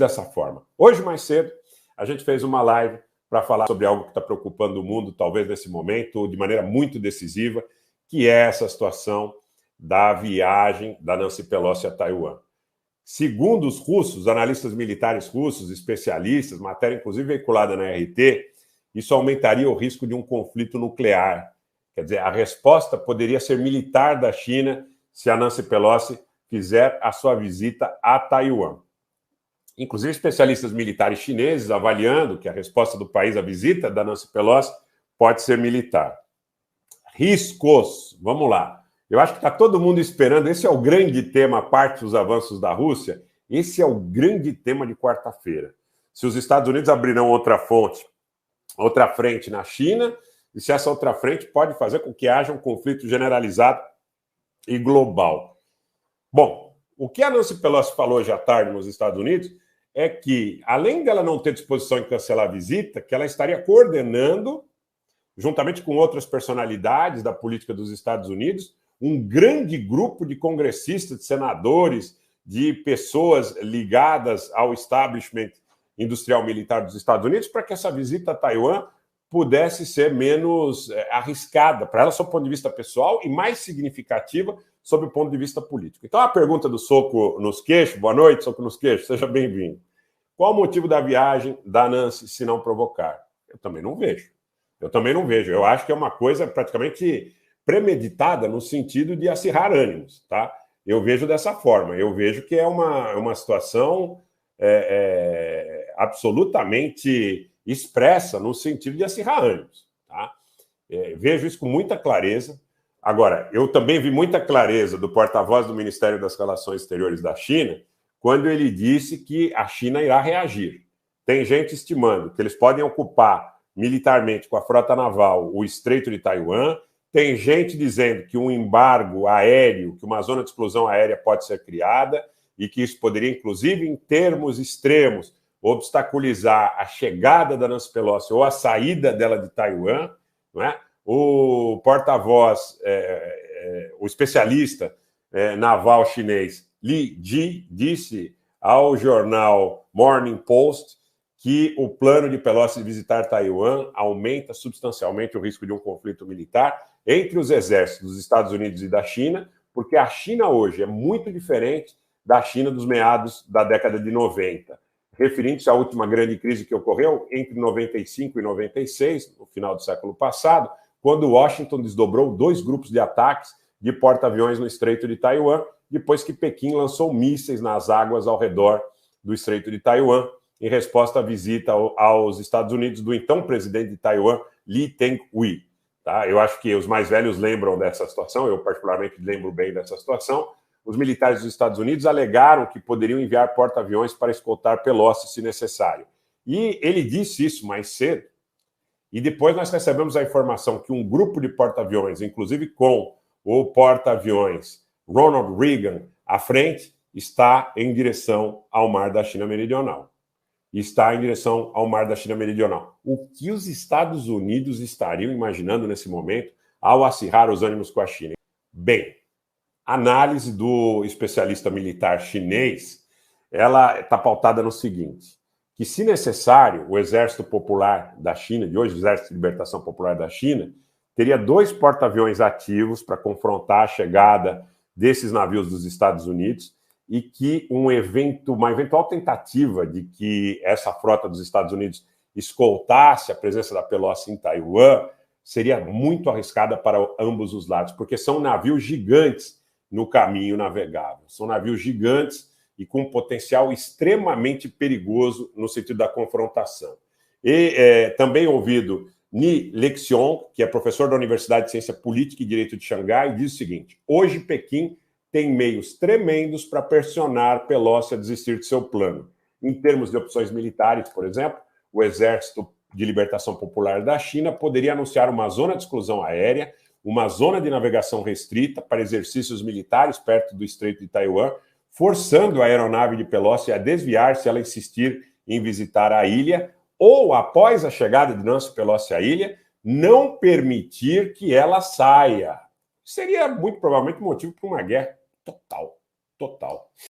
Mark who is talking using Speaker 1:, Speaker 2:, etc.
Speaker 1: dessa forma. Hoje, mais cedo, a gente fez uma live para falar sobre algo que está preocupando o mundo, talvez nesse momento, de maneira muito decisiva, que é essa situação da viagem da Nancy Pelosi a Taiwan. Segundo os russos, analistas militares russos, especialistas, matéria inclusive veiculada na RT, isso aumentaria o risco de um conflito nuclear. Quer dizer, a resposta poderia ser militar da China se a Nancy Pelosi fizer a sua visita a Taiwan. Inclusive, especialistas militares chineses avaliando que a resposta do país à visita da Nancy Pelosi pode ser militar. Riscos, vamos lá. Eu acho que está todo mundo esperando, esse é o grande tema, a parte dos avanços da Rússia, esse é o grande tema de quarta-feira. Se os Estados Unidos abrirão outra frente na China, e se essa outra frente pode fazer com que haja um conflito generalizado e global. Bom, o que a Nancy Pelosi falou hoje à tarde nos Estados Unidos é que, além dela não ter disposição em cancelar a visita, que ela estaria coordenando, juntamente com outras personalidades da política dos Estados Unidos, um grande grupo de congressistas, de senadores, de pessoas ligadas ao establishment industrial militar dos Estados Unidos, para que essa visita a Taiwan pudesse ser menos arriscada, para ela, sob o ponto de vista pessoal, e mais significativa sob o ponto de vista político. Então, a pergunta do soco nos queixos, boa noite, soco nos queixos, seja bem-vindo. Qual o motivo da viagem da Nancy se não provocar? Eu também não vejo. Eu acho que é uma coisa praticamente premeditada no sentido de acirrar ânimos, tá? Eu vejo dessa forma. Eu vejo que é uma situação absolutamente expressa no sentido de acirrar ânimos, tá? Vejo isso com muita clareza. Agora, eu também vi muita clareza do porta-voz do Ministério das Relações Exteriores da China, quando ele disse que a China irá reagir. Tem gente estimando que eles podem ocupar militarmente com a frota naval o Estreito de Taiwan, tem gente dizendo que um embargo aéreo, que uma zona de exclusão aérea pode ser criada e que isso poderia, inclusive, em termos extremos, obstaculizar a chegada da Nancy Pelosi ou a saída dela de Taiwan, não é? O porta-voz, o especialista naval chinês Li Ji disse ao jornal Morning Post que o plano de Pelosi de visitar Taiwan aumenta substancialmente o risco de um conflito militar entre os exércitos dos Estados Unidos e da China, porque a China hoje é muito diferente da China dos meados da década de 90. Referindo-se à última grande crise que ocorreu entre 95 e 96, no final do século passado, quando Washington desdobrou 2 grupos de ataques de porta-aviões no Estreito de Taiwan, depois que Pequim lançou mísseis nas águas ao redor do Estreito de Taiwan, em resposta à visita aos Estados Unidos do então presidente de Taiwan, Lee Teng-hui. Tá? Eu acho que os mais velhos lembram dessa situação, eu particularmente lembro bem dessa situação. Os militares dos Estados Unidos alegaram que poderiam enviar porta-aviões para escoltar Pelosi, se necessário. E ele disse isso mais cedo. E depois nós recebemos a informação que um grupo de porta-aviões, inclusive com o porta-aviões Ronald Reagan à frente, está em direção ao Mar da China Meridional. O que os Estados Unidos estariam imaginando nesse momento ao acirrar os ânimos com a China? Bem, a análise do especialista militar chinês, ela está pautada no seguinte, que se necessário, o Exército Popular da China, de hoje o Exército de Libertação Popular da China, teria 2 porta-aviões ativos para confrontar a chegada desses navios dos Estados Unidos e que uma eventual tentativa de que essa frota dos Estados Unidos escoltasse a presença da Pelosi em Taiwan seria muito arriscada para ambos os lados, porque são navios gigantes no caminho navegável. São navios gigantes e com um potencial extremamente perigoso no sentido da confrontação. E também ouvido Ni Lexion, que é professor da Universidade de Ciência Política e Direito de Xangai, diz o seguinte: hoje Pequim tem meios tremendos para pressionar Pelosi a desistir de seu plano. Em termos de opções militares, por exemplo, o Exército de Libertação Popular da China poderia anunciar uma zona de exclusão aérea, uma zona de navegação restrita para exercícios militares perto do Estreito de Taiwan, forçando a aeronave de Pelosi a desviar se ela insistir em visitar a ilha, ou, após a chegada de Nancy Pelosi à ilha, não permitir que ela saia. Seria, muito provavelmente, motivo para uma guerra total.